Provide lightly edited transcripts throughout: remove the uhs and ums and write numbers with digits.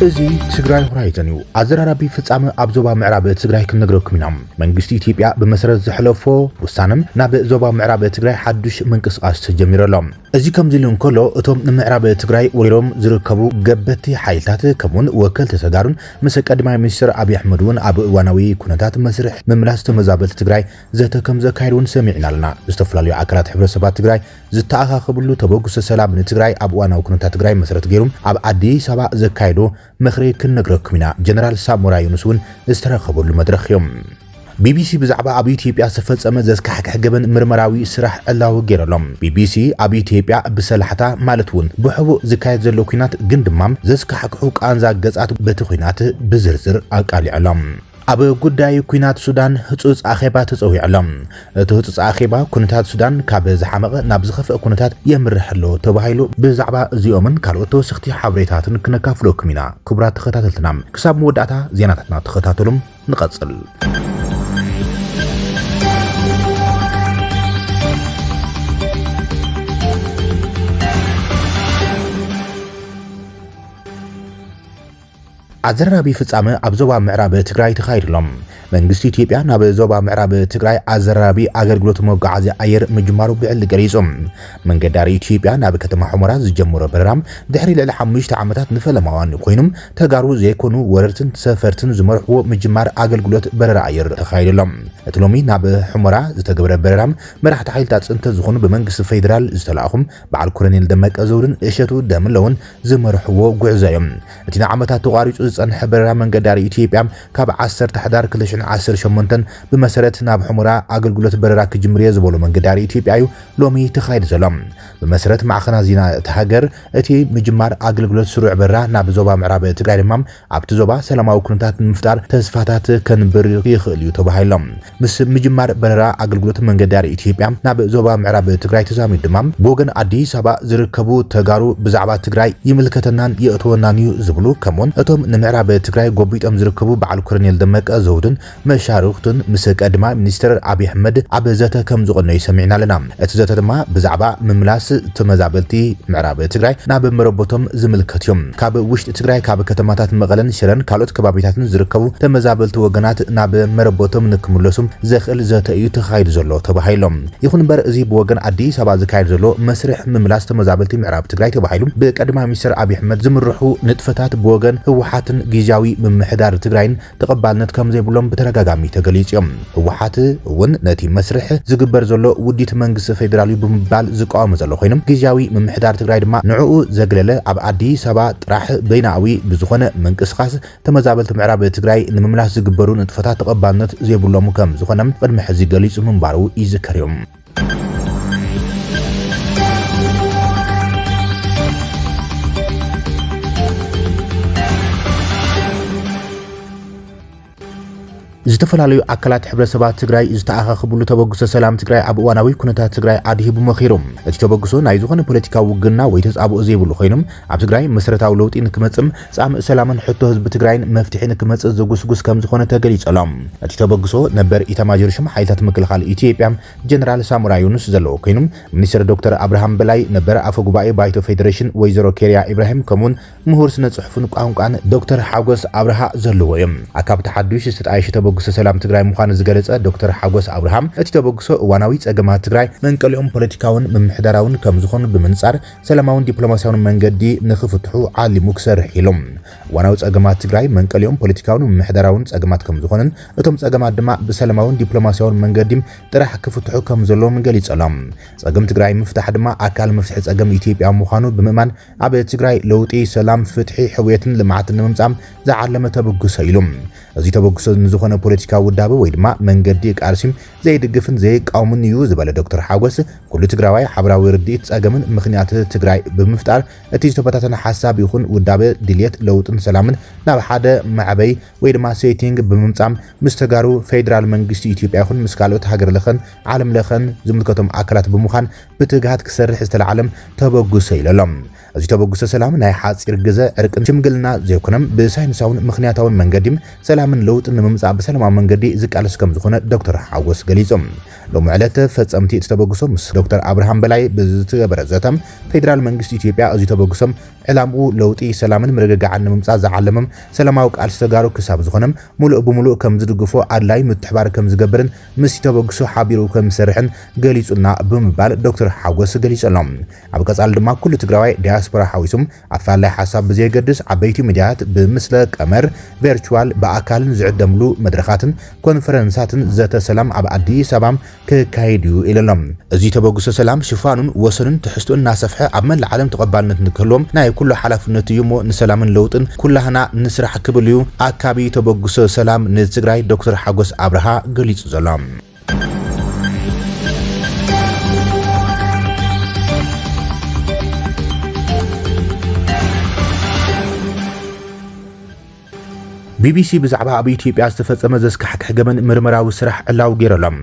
እዚ ትግራይ ሆራይዘን እዩ ኣዘራራቢ ፍጻመ ኣብ ዞባ ምዕራብ ትግራይ ክንነግረኩም ኢና መንግስቲ ኢትዮጵያ ብመሰረት ዝሕለፎ ውሳነም ናብ ዞባ ምዕራብ ትግራይ ሓዱሽ ምንቅስቃስ ተጀሚረሎም እዚ ከምዚ ኢሉ እንከሎ እቶም ንምዕራብ ትግራይ ወሪሮም ዝርከቡ ገበቲ ሓይልታት ከምውን ወከልቲ ተጋሩን ምስ ቀዳማይ ሚኒስትር አብይ አሕመድ ውን ኣብ እዋናዊ ኩነታት መስርሕ ምምላስ ተመዛበልቲ ትግራይ ዘተከም ዘካይዱን ሰሚዕና ኣለና ዝተፈላለዩ ኣካላት ሕብረተሰባት ትግራይ ዝተኣኻኸብሉ ተበግሶ ሰላም ንትግራይ ኣብ እዋናዊ ኩነታት ትግራይ መሰረት ገይሮም ኣብ አዲስ አበባ ዘካይዱ ምኽሪ ክንነግረኩም ኢና ጀነራል ሳሞራ ዩኑስ ውን ዝተረኸበሉ መድረኽ እዮም ቢቢሲ ብዛዕባ ኣብ ኢትዮጵያ ዝተፈጸመ ዘስካሕክሕ ገበን ምርመራዊ ስራሕ ዕላው ገይረሎም ቢቢሲ ኣብ ኢትዮጵያ ብሰላሕታ ማለት ውን ብሕቡእ ዝካየድ ዘሎ ኩናት ግን ድማ ዘስካሕክሑ ቃንዛ ገጻት በቲ ኩናት ብዝርዝር ኣቃሊዕሎም ኣብ ጉዳይ ኩናት ሱዳን ህጹጽ ኣኼባ ተጸዊዕሎም እቲ ህጹጽ ኣኼባ ኩነታት ሱዳን ካብ ዝሓመቐ ናብ ዝኸፍአ ኩነታት የምርሕሎ ተባሂሉ ብዛዕባ እዚኦምን ካልኦት ተወሰኽቲ ሓበሬታትን ክነካፍለኩም ኢና ክቡራት ተኸታተልትና ክሳብ መወዳእታ ዜናታትና ተኸታተሉም ንቐጽል ኣዘራራቢ ፍጻመ ኣብ ዞባ ምዕራብ ትግራይ ተኻይድሎም መንግስቲ ኢትዮጵያ ናብ ዞባ ምዕራብ ትግራይ ኣዘራራቢ ኣገልግሎት መጓዓዝያ ኣየር ምጅማሩ ብዕሊ ገሊጹም መንገዳሪ ኢትዮጵያ ናብ ከተማ ሑመራ ዝጀመረ በረራም ድሕሪ ልዕሊ 5 ዓመታት ንፈለማዋን ኮይኖም ተጋሩ ዘይኮኑ ወረርትን ሰፈርትን ዝመርሕዎ ምጅማር ኣገልግሎት በረራ ኣየር ተኻይድሎም እቲ ሎሚ ናብ ሑመራ ዝተገበረ በረራም መራሕቲ ሓይልታት ጽንተ ዝኾኑ ብመንግስቲ ፌደራል ዝተላኣኹም በዓል ኮሎኔል ደመቀ ዘውድን እሸቱ ደምለውን ዝመርሕዎ ጉዕዞ እዮም እቲ ዓመታት ተቋሪጹ ዝጸንሐ በረራ መንገዳሪ ኢትዮጵያ ካብ 10 ሕዳር 2018 ብመሰረት ናብ ሑመራ ኣገልግሎት በረራ ክጅምር ዝብሉ መንገዳሪ ኢትዮጵያ እዩ ሎሚ ተኻይድ ዘሎም ብመሰረት ማዕኸና ዜና ተሃገር እቲ ምጅማር ኣገልግሎት ስሩዕ በረራ ናብ ዞባ ምዕራብ ትግራይ ድማ ኣብቲ ዞባ ሰላማዊ ኩነታት ንምፍጣር ተስፋታት ከንብር ይኽእል እዩ ተባሂሎም ምስ ምጅማር በረራ ኣገልግሎት መንገዳሪ ኢትዮጵያ ናብ ዞባ ምዕራብ ትግራይ ተዛሚዱ ድማ ብወገን አዲስ አበባ ዝርከቡ ተጋሩ ብዛዕባ ትግራይ ይምልከተናን የእትወናን እዩ ዝብሉ ከምውን እቶም ንምዕራብ ትግራይ ጎቢጦም ዝርከቡ በዓል ኮሎኔል ደመቀ ዘውድን መሻርክቱን ምስ ቀዳማ ሚኒስትር አብይ አሕመድ ኣብ ዘተ ከም ዝቆነዩ ሰሚዕና ኣለና እቲ ዘተ ድማ ብዛዕባ ምምላስ ተመዛበልቲ ምዕራብ ትግራይ ናብ መረቦቶም ዝምልከት እዮም ካብ ውሽጢ ትግራይ ካብ ከተማታት መቐለን ሽረን ካልኦት ከባቢታትን ዝርከቡ ተመዛበልቲ ወገናት ናብ መረቦቶም ንክምለሱም ዘኽእል ዘተ እዩ ተኻይድ ዘሎ ተባሂሎም ይኹን እምበር እዚ ብወገን አዲስ አበባ ዝካየድ ዘሎ መስርሕ ምምላስ ተመዛበልቲ ምዕራብ ትግራይ ተባሂሉ ብቀዳማ ሚኒስትር አብይ አሕመድ ዝምርሑ ንጥፈታት ብወገን ህወሓትን ጊዜያዊ ምምሕዳር ትግራይን ተቐባልነት ከም ዘይብሎም በተረጋጋሚ ተገሊጾም ህወሓት እውን ነቲ መስርሕ ዝግበር ዘሎ ውዲት መንግስቲ ፌደራል ብምባል ዝቃወም ዘሎ ኮይኖም ጊዜያዊ ምምሕዳር ትግራይ ድማ ንዕኡ ዘግለለ ኣብ አዲስ አበባ ጥራሕ በይናዊ ብዝኾነ መንቅስቃስ ተመዛበልቲ ምዕራብ ትግራይ ንምምላስ ዝግበሩ ንጥፈታት ተቐባልነት ዘይብሎም ከም ዝኾነ ቅድሚ ሕዚ ገሊጹ ምንባሩ ይዝከር እዮም ዝተፈላለዩ ኣካላት ሕብረተሰባት ትግራይ ዝተኣኻኽብሉ ተበግሶ ሰላም ትግራይ ኣብ እዋናዊ ኩነታት ትግራይ ኣድሂቡ መኺሮም እቲ ተበግሶ ናይ ዝኾነ ፖለቲካዊ ውግና ወይ ተጻብኦ ዘይብሉ ኮይኖም ኣብ ትግራይ መሰረታዊ ለውጢ ንክመጽም ጻምእ ሰላምን ሕቶ ህዝቢ ትግራይን መፍትሒ ንክመጽእ ዝጉስጉስ ከም ዝኾነ ተገሊጸሎም እቲ ተበግሶ ነበር ኢታማዦር ሹም ሓይልታት ምክልኻል ኢትዮጵያ ጀነራል ሳሞራ ዩኑስ ዘለዎ ኮይኖም ሚኒስትር ዶክተር አብርሃም በላይ ነበር ኣፈ ጉባኤ ባይቶ ፌደሬሽን ወይዘሮ ኬርያ ኢብራሂም ከምውን ምሁር ስነ ጽሑፍን ቋንቋን ዶክተር ሓጎስ አብርሃ ዘለዎ እዮም ኣካብቲ ሓዱሽ ዝተጣየሸ ተበግሶ ሰላም ትግራይ ምዃኑ ዝገለጸ ዶክተር ሓጎስ አብርሃም እቲ ተበግሶ እዋናዊ ጸገማት ትግራይ መንቀሊኦም ፖለቲካውን ምምሕዳራውን ከም ዝኾኑ ብምንጻር ሰላማውን ዲፕሎማሲያውን መንገዲ ንኽፍትሑ ዓሊሙ ክሰርሕ ኢሎም እዋናዊ ጸገማት ትግራይ መንቀሊኦም ፖለቲካውን ምምሕዳራውን ጸገማት ከም ዝኾኑን እቶም ጸገማት ድማ ብሰላማውን ዲፕሎማሲያውን መንገዲ ጥራሕ ክፍትሑ ከም ዘለዎም ገሊጸሎም ጸገም ትግራይ ምፍታሕ ድማ ኣካል መፍትሒ ጸገም ኢትዮጵያ ምዃኑ ብምእማን ኣብ ትግራይ ለውጢ ሰላም ፍትሒ ሕውየትን ልምዓትን ንምምጻም ዝዓለመ ተበግሶ ኢሎም እዚ ተበግሶ ንዝኾነ ፖለቲካ ውዳበ ወይ ድማ መንገዲ ቃርሲም ዘይድግፍን ዘይቃውምን እዩ ዝበለ ዶክተር ሓጎስ ኩሉ ትግራዋይ ሓበራዊ ርድኢት ጸገምን ምኽንያት ትግራይ ብምፍጣር እቲ ዝተበታተነ ሓሳብ ይኹን ውዳበ ድልየት ለውጥን ሰላምን ናብ ሓደ ማዕበይ ወይ ድማ ሴቲንግ ብምምጻም ምስ ተጋሩ ፌደራል መንግስቲ ኢትዮጵያ ይኹን ምስ ካልኦት ሃገር ለኸን ዓለም ለኸን ዝምልከቶም ኣካላት ብምዃን ብትግሃት ክሰርሕ ዝተለዓለም ተበግሶ ኢሎም እዚ ተበግሶ ሰላም ናይ ሓፂር ግዜ ዕርቅን ሽምግልና ዘይኮነም ብሳይንሳውን ምኽንያታውን መንገዲ ሰላምን ለውጥን ንምምጻእ በሰላማዊ መንገዲ ዝቃለስ ከም ዝኾነ ዶክተር ሓጎስ ገሊጾም ሎሚ ዕለት ፈጸምቲ ተበግሶ ምስ ዶክተር አብርሃም በላይ ብዝተገበረ ዘተም ፌደራል መንግስቲ ኢትዮጵያ እዚ ተበግሶም ዕላምኡ ለውጢ ሰላምን ምርግጋዕን ንምምጻእ ዝዓለመም ሰላማዊ ቃልሲ ተጋሩ ክሳብ ዝኾነም ሙሉእ ብሙሉእ ከም ዝድግፎ ኣድላይ ምትሕባር ከም ዝገብርን ምስ ተበግሶ ሓቢሩ ከም ዝሰርሕን ገሊጹና ብምባል ዶክተር ሓጎስ ገሊጾሎም ኣብ ቀጻሊ ድማ ኩሉ ትግራዋይ ዲያስፖራ ሓዊሱም ኣፋላይ ሓሳብ ብዘይገድስ ዓበይቲ ሚድያት ብምስለ ቀመር ቨርቹዋል በኣካልን ዝዕደምሉ መድረኻትን ኮንፈረንሳትን ዘተ ሰላም ኣብ አዲስ አበባ ክካየድ እዩ ኢሎም እዚ ተበግሶ ሰላም ሽፋኑን ወሰኑን ትሕዝቶ እናሰፍሐ ኣብ መላእ ዓለም ተቐባልነት ንክህልዎም ናይ ኩሉ ሓላፍነት እዩ ሞ ንሰላምን ለውጥን ኩላህና ንስራሕ ክብል እዩ ኣካቢ ተበግሶ ሰላም ንትግራይ ዶክተር ሓጎስ አብርሃ ገሊጹ ዘሎም ቢቢሲ ብዛዕባ ኣብ ኢትዮጵያ ዝተፈጸመ ዘስካሕክሕ ገመን ምርመራዊ ስራሕ ዕላው ገይረሎም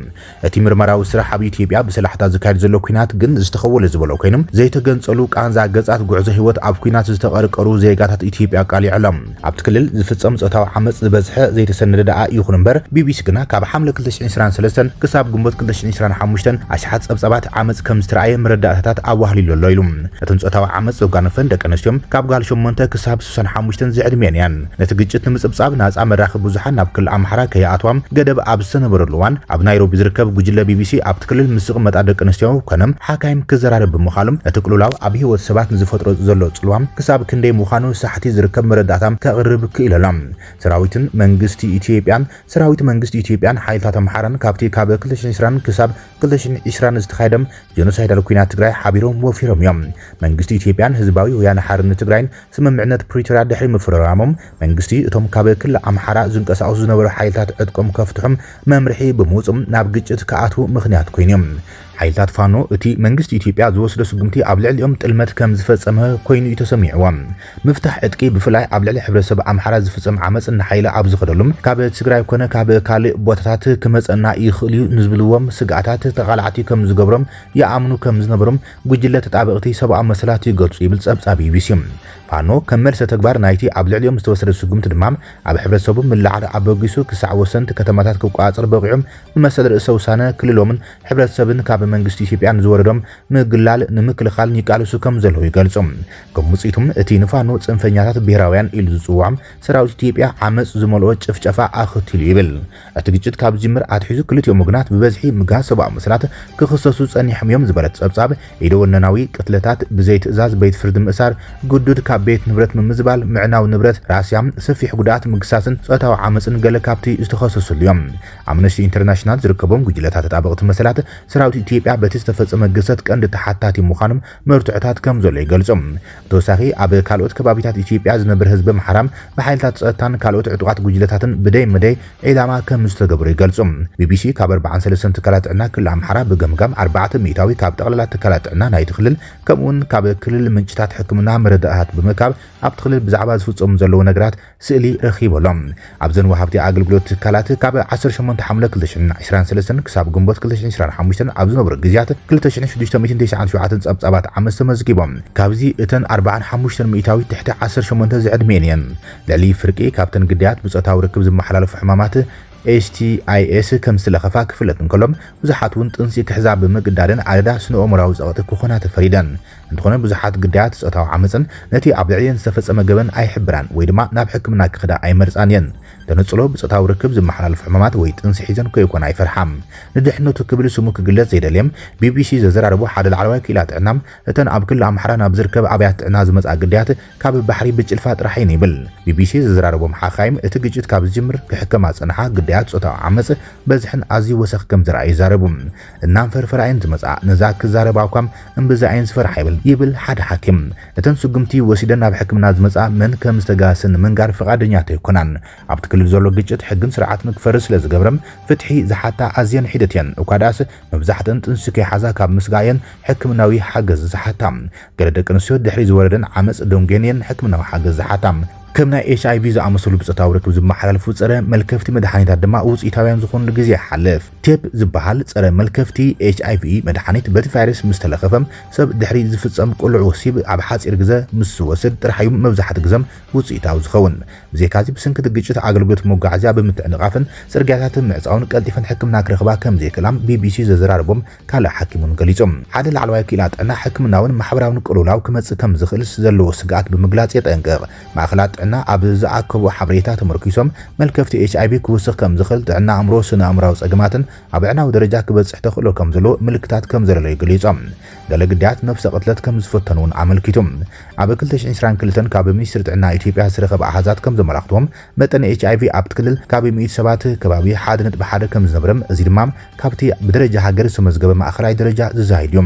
እቲ ምርመራዊ ስራሕ ኣብ ኢትዮጵያ ብሰላሕታ ዝካየድ ዘሎ ኩናት ግን ዝተኸወለ ዝበሎ ኮይኖም ዘይተገንጸሉ ቃንዛ ገጻት ጉዕዞ ህይወት ኣብ ኩናት ዝተቐርቀሩ ዜጋታት ኢትዮጵያ ቃሊዕሎም ኣብቲ ክልል ዝፍጸም ጾታዊ ዓመጽ ዝበዝሐ ዘይተሰነደ ይኹን እምበር ቢቢሲ ግና ካብ ሓምለ 2023 ክሳብ ግንቦት 2025 ኣሽሓት ጸብጸባት ዓመጽ ከም ዝተረኣየ መረዳእታታት ኣዋህሊሉ ኣሎ ኢሉ እተን ጾታዊ ዓመጽ ዘጓነፈን ደቂ ኣንስትዮን ካብ ጓል 8 ክሳብ 65 ዝዕድሜን እየን ነቲ ግጭት ንምጽብጻብ ናጻ መራኸቢ ብዙሓን ናብ ክልል ኣምሓራ ከይኣትዋም ገደብ ኣብ ዝነበረሉ እዋን ኣብ ናይሮቢ ዝርከብ ጉጅለ ቢቢሲ ኣብቲ ክልል ምስ ዝቕመጣ ደቂ ኣንስትዮ ኮነም ሓካይም ክዘራረብ ብምዃሎም እቲ ቅልውላው ኣብ ህይወት ሰባት ንዝፈጥሮ ዘሎ ጽልዋም ክሳብ ክንደይ ምዃኑ ሳሕቲ ዝርከብ መረዳእታም ከቕርብ ክኢሎም ሰራዊት መንግስቲ ኢትዮጵያን ሓይልታት ኣምሓራን ካብቲ ካብ 2020 ክሳብ 2020 ዝተኻየደ ጄኖሳይዳል ኩናት ትግራይ ሓቢሮም ወፊሮም እዮም መንግስቲ ኢትዮጵያን ህዝባዊ ወያነ ሓርነት ትግራይን ስምምዕነት ፕሪቶሪያ ድሕሪ ምፍራሮሞም መንግስቲ እቶም ካብ ክልል ኣምሓራ ዝንቀሳቐሱ ዝነበሩ ሓይልታት ዕጥቆም ከፍትሑም መምርሒ ብምውጽም ናብ ግጭት ከኣትዉ ምኽንያት ኮይኖም ሓይልታት ፋኖ እቲ መንግስቲ ኢትዮጵያ ዝወስዶ ስጉምቲ ኣብ ልዕሊኦም ጥልመት ከም ዝፈጸመ ኮይኑ እዩ ተሰሚዕዎም ምፍታሕ ዕጥቂ ብፍላይ ኣብ ልዕሊ ሕብረተሰብ ኣምሓራ ዝፍጸም ዓመጽ ንሓይለ ኣብ ዝኸደሉም ካብ ትግራይ ኮነ ካብ ካልእ ቦታታት ክመጸና ይኽእል እዩ ንዝብልዎም ስጋኣታት ተቓላዕቲ ከም ዝገብሮም ይኣምኑ ከም ዝነበሮም ጉጅለ ተጣበቕቲ ሰብኣዊ መሰላት ይገልጹ ይብል ጸብጻብ ቢቢሲ ፋኖ ከም መልሰ ተግባር ናይቲ ኣብ ልዕሊኦም ዝተወሰደ ስጉምቲ ድማ ኣብ ሕብረተሰቡ ምላዕሊ ኣበጊሱ ክሳዕ ወሰንቲ ከተማታት ክቋጽር በቂዖም ብመሰል ርእሰ ውሳነ ክልሎምን ሕብረተሰብን ካብ መንግስቲ ኢትዮጵያን ዝወረዶም ምግላል ንምክልኻል ይቃልሱ ከም ዘለዉ ይገልጹ ከም ውጽኢቱም እቲ ንፋኖ ጽንፈኛታት ብሄራውያን ኢሉ ዝጽዋዕ ሰራዊት ኢትዮጵያ ዓመጽ ዝመልኦ ጭፍጨፋ ኣኽቲሉ ይብል እቲ ግጭት ካብ ጅምር ኣትሒዙ ክልቲኦም ወገናት ብበዝሒ ምጋዝ ሰብኣዊ መሰላት ክኽሰሱ ጸኒሖም እዮም ዝበለት ጸብጻብ ኢደወነናዊ ቅትለታት ብዘይ ትእዛዝ ቤት ፍርዲ ምእሳር ጉዱድ ካብ ቤት ንብረት ምምዝባል ምዕናው ንብረት ራስያ ሰፊሕ ጉዳት ምግሳስን ጾታዊ ዓመጽን ገለ ካብቲ ዝተኸሰሱሉ እዮም ኣምነስቲ ኢንተርናሽናል ዝርከቦም ጉጅለታት ተጣበቕቲ መሰላት ሰራዊት ኢትዮጵያ በቲ ዝተፈጸመ ግሰት ቀንዲ ተሓታቲ ምዃኖም መርቱዕታት ከም ዘሎ ይገልጹ ብተወሳኺ ኣብ ካልኦት ከባቢታት ኢትዮጵያ ዝነብር ህዝቢ ኣምሓራም ብሓይልታት ጸጥታን ካልኦት ዕጡቓት ጉጅለታትን ብደይ መደይ ዒላማ ከም ዝተገብሩ ይገልጹ ቢቢሲ ካብ 43 ትካላት ጥዕና ክልል ኣምሓራ ብገምጋም 4 ሚእታዊ ካብ ጠቕላላ ትካላት ጥዕና ናይቲ ክልል ከምኡውን ካብ ክልል ምንጭታት ሕክምና መረዳእታት ብምካብ ኣብቲ ክልል ብዛዕባ ዝፍጸሙ ዘለዉ ነገራት ስእሊ ረኺቦሎም ኣብዘን ወሃብቲ ኣገልግሎት ትካላት ካብ 18 ሓምለ 2023 ክሳብ ግንቦት 2025 ኣብ ዝነበሩ ግዜያት 2697 ጸብጻባት ዓመጽ ተመዝጊቦም ካብዚ እተን 45 ሚእታዊ ትሕቲ 18 ዝዕድሜን እየን ልዕሊ ፍርቂ ካብተን ግዳያት ብጾታዊ ርክብ ዝመሓላለፉ ሕማማት STIS ከም ስለኸፋ ክፍለጥ እንከሎም ብዙሓት እውን ጥንሲ ክሕዛብ ብምግዳድን ዓለዳ ስነ-ኣእምሮኣዊ ጸቕጢ ክኾና ተፈሪደን እንትኾነ ብዙሓት ግዳያት ጾታዊ ዓመጽን ነቲ ኣብ ልዕሊአን ዝተፈጸመ ገበን ኣይሕብራን ወይ ድማ ናብ ሕክምና ክኽዳ ኣይመርጻን እየን ተነጽሎ ብጾታዊ ርክብ ዝመሓላለፉ ሕማማት ወይ ጥንሲ ሒዘን ከይኮነ ኣይፈርሓም ንድሕነቱ ክብል ስሙ ክግለጽ ዘይደልዮም ቢቢሲ ዘዘራረቡ ሓደ ላዕለዋይ ክኢላ ጥዕና እተን ኣብ ክልል ኣምሓራ ናብ ዝርከብ ኣብያት ጥዕና ዝመጽኣ ግዳያት ካብ ባሕሪ ብጭልፋ ጥራሕ ይብል ቢቢሲ ዘዘራረቦም ሓኻይም እቲ ግጭት ካብ ዝጅምር ክሕከማ ጽንሓ ግዳያት ጾታዊ ዓመጽ በዝሕን ኣዝዩ ወሰኽ ከም ዝረኣዩ ይዛረቡ እናም ፈርፈራይን ዝመጽኣ ነዛ ክዛረባ እኳም እምብዛ ዓይን ዝፈርሓ ይብል ሓደ ሓኪም እተን ስጉምቲ ወሲደን ናብ ሕክምና ዝመጽኣ መን ከም ዝተጋስን መንጋር ፈቃደኛት ኣይኮናን ኣብቲ ክልል ዘሎ ግጭት ሕግን ስርዓትን ክፈርስ ስለ ዝገብረም ፍትሒ ዝሓታ ኣዝየን ሒደት እየን እኳ ዳስ መብዛሕትአን ጥንሲ ከይሓዛ ካብ ምስጋየን ሕክምናዊ ሓገዝ ዝሓታ ገለ ደቂ ኣንስትዮ ድሕሪ ዝወረደን ዓመጽ ዶንጌንየን ሕክምናዊ ሓገዝ ዝሓታ كمنا HIV زعمسلو بصتاو ركب زمحلالفو صره ملكفتي مدحانيታት ድማ ውጽኢታውያን ዝኾኑ ግዜ ሓልፍ ቴፕ ዝበሃል صረ መልከፍቲ HIV መድሓኒት በቲ ቫይረስ ምስተለኸፈም ሰብ ድሕሪ ዝፍጸም ቁልዕ ወሲብ ኣብ ሓጺር ግዜ ምስ ወስድ ጥራሕዩ መብዛሕት ግዜም ውጽኢታው ዝኸውን ብዘይካዚ ብስንክት ግጭት ኣገልግሎት መጓዓዝያ ብምትዕንቃፍን ጽርግያታት ምዕጻውን ቀልጢፈን ሕክምና ክረኽባ ከም ዘይከላም ቢቢሲ ዘዘራርቦም ካልእ ሓኪሙን ገሊጾም ሓደ ላዕለዋይ ክኢላ ጥዕና ሕክምናውን ማሕበራውን ቅልውላው ክመጽእ ከም ዝኽእል ዘለዎ ስጋኣት ብምግላጽ የጠንቅቕ ማእኸላት ጥዕና ኣብ ዝኣከቡ ሓበሬታ ተመርኪሶም መልከፍቲ HIV ክውስኽ ከም ዝኽእል ጥዕና ኣእምሮ ስነ ኣእምራዊ ጸገማትን ኣብ ዕናዊ ደረጃ ክበጽሕ ተኽእሎ ከም ዘሎ ምልክታት ከም ዘለለ ይገልጾም ገለ ግዳያት ነፍሰ ቅትለት ከም ዝፈተኑን ኣመልኪቶም ኣብ 2022 ካብ ሚኒስትሪ ጥዕና ኢትዮጵያ ዝረኸበ ኣሃዛት ከም ዘመላኽቶም መጠን HIV ኣብቲ ክልል ካብ 100 ሰባት ከባቢ 1.1 ከም ዝነበረም እዚ ድማ ካብቲ ብደረጃ ሃገር ዝተመዝገበ ማእኸላይ ደረጃ ዝዛይድ እዩ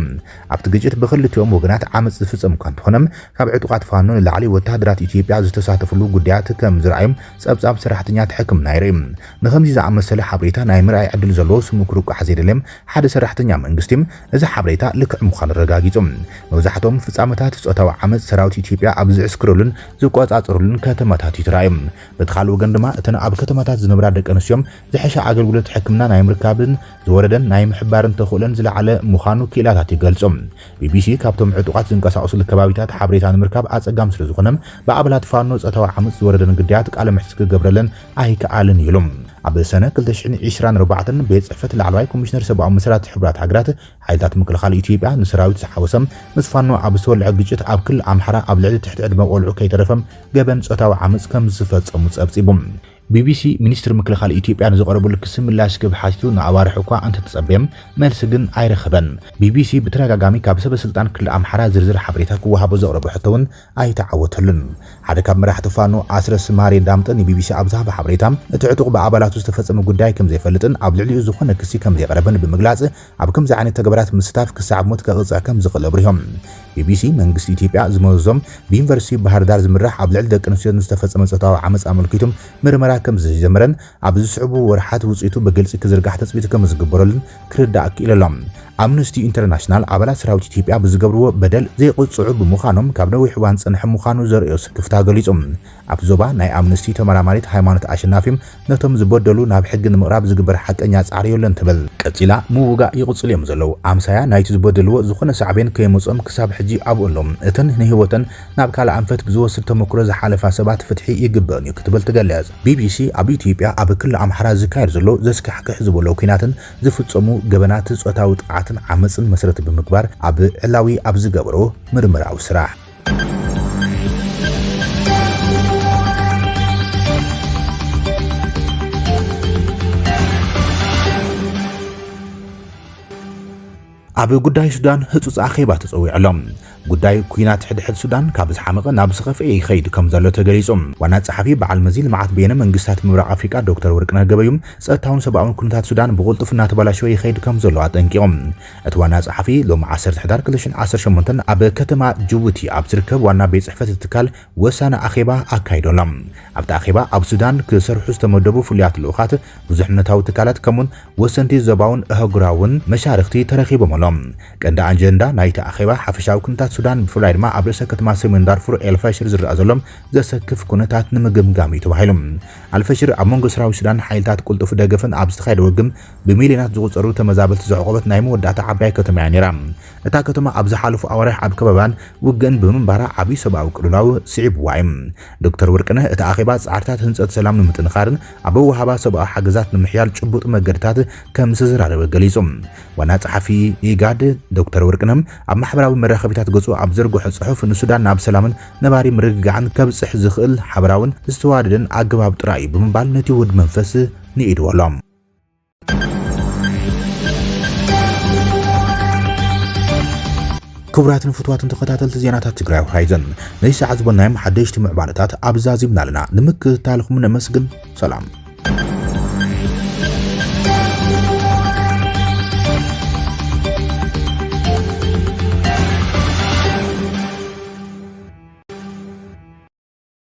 ኣብቲ ግጭት ብኽልቲኦም ወገናት ዓመጽ ዝፍጸም እኳ እንተኾነም ካብ ዕጡቓት ፋኖ ንላዕሊ ወተሃደራት ኢትዮጵያ ዝተሳተፍሉ ጉዳያት ከም ዝረኣዮም ጸብጻብ ሰራሕተኛታት ሕክምና ይርኦም ንኸምዚ ዝኣመሰለ ሓበሬታ ናይ ምርኣይ ዕድል ዘለዎ ስሙ ክርቋሕ ዘይደለም ሓደ ሰራሕተኛ መንግስቲ እዚ ሓበሬታ ልክዕ ምዃኑ ረጋጊጾም መብዛሕትኦም ፍጻመታት ጾታዊ ዓመጽ ሰራዊት ኢትዮጵያ ኣብ ዝዕስክሩልን ዝቆጻጸሩልን ከተማታት ይትራእዮም በቲ ካልእ ወገን ድማ እተን ኣብ ከተማታት ዝነብራ ደቂ ኣንስትዮን ዝሕሻ ኣገልግሎት ሕክምና ናይ ምርካብን ዝወረደን ናይ ምሕባርን ተኽእሎን ዝለዓለ ምዃኑ ክኢላታት ይገልጾም ቢቢሲ ካብቶም ዕጡቓት ዝንቀሳቐሱሉ ከባቢታት ሓበሬታ ንምርካብ ኣጸጋም ስለ ዝኾነም ብኣባላት ፋኖ ጾታዊ ዓመጽ ዝወረደን ግዳያት ቃለ መሕትት ክገብረለን ኣይከኣልን ኢሎም ኣብ ሰነ 2024 ቤት ጽሕፈት ላዕለዋይ ኮሚሽነር ሰብኣዊ መሰረት ሕብራት ሃገራት ሓይልታት ምክልኻል ኢትዮጵያ ንሰራዊት ዝሓወሰም ምስ ፋኖ ኣብ ዝተወልዐ ግጭት ኣብ ክልል ኣምሓራ ኣብ ልዕሊ ትሕቲ ዕድመ ቆልዑ ከይተረፈም ገበን ጾታዊ ዓመጽ ከም ዝፈጸሙ ጸብጺቦም ቢቢሲ ሚኒስትር ምክልኻል ኢትዮጵያ ንዘቀረበሉ ክስ ምላሽ ክብ ሓቲቱ ንኣዋርሕ እኳ እንተተጸበየም መልሲ ግን ኣይረኸበን ቢቢሲ ብተደጋጋሚ ካብ ሰበስልጣን ክልል ኣምሓራ ዝርዝር ሓበሬታ ክወሃቦ ዘቕረበ ሕቶውን ኣይተዓወተሉን ሓደ ካብ መራሕቲ ፋኖ ኣስረስ ማሬ ዳምጠ ንቢቢሲ ኣብ ዝሃበ ሓበሬታ እቲ ዕጡቕ ብኣባላቱ ዝተፈጸመ ጉዳይ ከም ዘይፈልጥን ኣብ ልዕሊኡ ዝኾነ ክሲ ከም ዘይቀረበን ብምግላጽ ኣብ ከምዚ ዓይነት ተግባራት ምስታፍ ክሳብ ሞት ከቕጽዕ ከም ዝኽእል ኣብሪሆም ቢቢሲ መንግስቲ ኢትዮጵያ ዝመዞም ብዩኒቨርሲቲ ባህር ዳር ዝምራሕ ኣብ ልዕሊ ደቂ ኣንስትዮ ዝተፈጸመ ጾታዊ ዓመጽ ኣመልኪቶም ምርመራ ከም ዝጀመረን ኣብ ዝስዕቡ ወርሓት ውጽኢቱ ብግልጺ ክዝርጋሕ ተጽቢት ከም ዝግበረሉን ክርዳእ ክኢሎም ኣምነስቲ ኢንተርናሽናል ኣባላት ሰራዊት ኢትዮጵያ ብዝገብርዎ በደል ዘይቁጽዑ ብምዃኖም ካብ ነዊሕ እዋን ጽንሐ ምዃኑ ዘርእዮ ስክፍታ ገሊጾም ኣብ ዞባ ናይ ኣምነስቲ ተመራማሪት ሃይማኖት ኣሸናፊም ነቶም ዝበደሉ ናብ ሕጊ ንምቕራብ ዝግበር ሓቀኛ ጻዕሪ የለን ትብል ቀጺላ ምውጋእ ይቕጽሉ እዮም ዘለው ኣምሳያ ናይቲ ዝበደልዎ ዝኾነ ሳዕቤን ከየመጾም ክሳብ ሕጂ ኣብኡሎም እተን ንህይወተን ናብ ካልእ ኣንፈት ብዝወስድ ተመክሮ ዝሓለፋ ሰባት ፍትሒ ይግበአን እዩ ክትብል ትገልጽ ቢቢሲ ኣብ ኢትዮጵያ ኣብ ክልል ኣምሓራ ዝካየድ ዘሎ ዘስካሕክሕ ዝበሎ ኩናትን ዝፍጸሙ ገበናት ጾታዊ ጥቃትን ዓመጽን መሰረት ብምግባር ኣብ ዕላዊ ኣብ ዝገብሮ ምርምራዊ ስራሕ ኣብ ጉዳይ ሱዳን ህጹጽ ኣኼባ ተጸዊዕሎም ጉዳይ ኩናት ሕድሕድ ሱዳን ካብ ዝሓመቐ ናብ ዝኸፍአ ይኸይድ ከም ዘሎ ተገሊጾም ዋና ጸሓፊ በዓል መዚ ልምዓት ቤነ መንግስታት ምብራቕ ኣፍሪካ ዶክተር ወርቅነህ ገበዩም ጸጥታውን ሰብኣውን ኩነታት ሱዳን ብቕልጡፍና ተበላሽወ ይኸይድ ከም ዘሎ ኣጠንቂቖም እቲ ዋና ጸሓፊ ሎሚ 10 ሕዳር 2018 ኣብ ከተማ ጅቡቲ ኣብ ዝርከብ ዋና ቤት ጽሕፈት ትካል ወሳነ ኣኼባ ኣካይዶሎም ኣብቲ ኣኼባ ኣብ ሱዳን ክሰርሑ ዝተመደቡ ፍሉያት ልኡኻት ብዙሕነታዊ ትካላት ከምኡን ወሰንቲ ዞባውን ኣህጉራውን መሻርክቲ ተረኺቦም ኣሎም ቀንዲ ኣጀንዳ ናይቲ ኣኼባ ሓፈሻዊ ኩነታት ሱዳን ብፍላይ ድማ ኣብ ርእሰ ከተማ ሰሜን ዳርፉር ኤልፋሽር ዝረአ ዘሎም ዘሰክፍ ኩነታት ንምግምጋም እዩ ተባሂሉ ኣልፋሽር ኣብ መንጎ ሰራዊት ሱዳን ሓይልታት ቁልጡፍ ደገፍን ኣብ ዝተኻየደ ውግም ብሚልዮናት ዝቑጸሩ ተመዛበልቲ ዘዕቆበት ናይ መወዳእታ ዓባይ ከተማ እያ ነይራ እታ ከተማ ኣብ ዝሓለፉ ኣዋርሕ ኣብ ከባባን ውግእን ብምንባራ ዓብዪ ሰብኣዊ ቅልውላው ስዒብዋ እዩ ዶክተር ወርቅነህ እቲ ኣኼባ ጻዕርታት ህንጸት ሰላም ንምጥንኻርን ኣብ ወሃባ ሰብኣዊ ሓገዛት ንምሕያል ጭቡጥ መገድታት ከም ዝተዘራረበ ገሊጾም ዋና ጸሓፊ ኢጋድ ዶክተር ወርቅነህ ኣብ ማሕበራዊ መራኸቢታት ገጹ ኣብ ዘርግሖ ጽሑፍ ንሱዳን ናብ ሰላምን ነባሪ ምርግጋዕን ከብጽሕ ዝኽእል ሓበራውን ዝተዋደደን ኣገባብ ጥራይ ብምባል ነቲ ውድ መንፈስ ንኢድወሎም ክቡራትን ፍትዋትን ተኸታተልቲ ዜናታት ትግራይ ሃይዘን ነይ ሰዓት ዝበናዮም ሓደሽቲ ምዕባለታት ኣብዛዚብና ኣለና ንምክትታልኩም ነመስግን ሰላም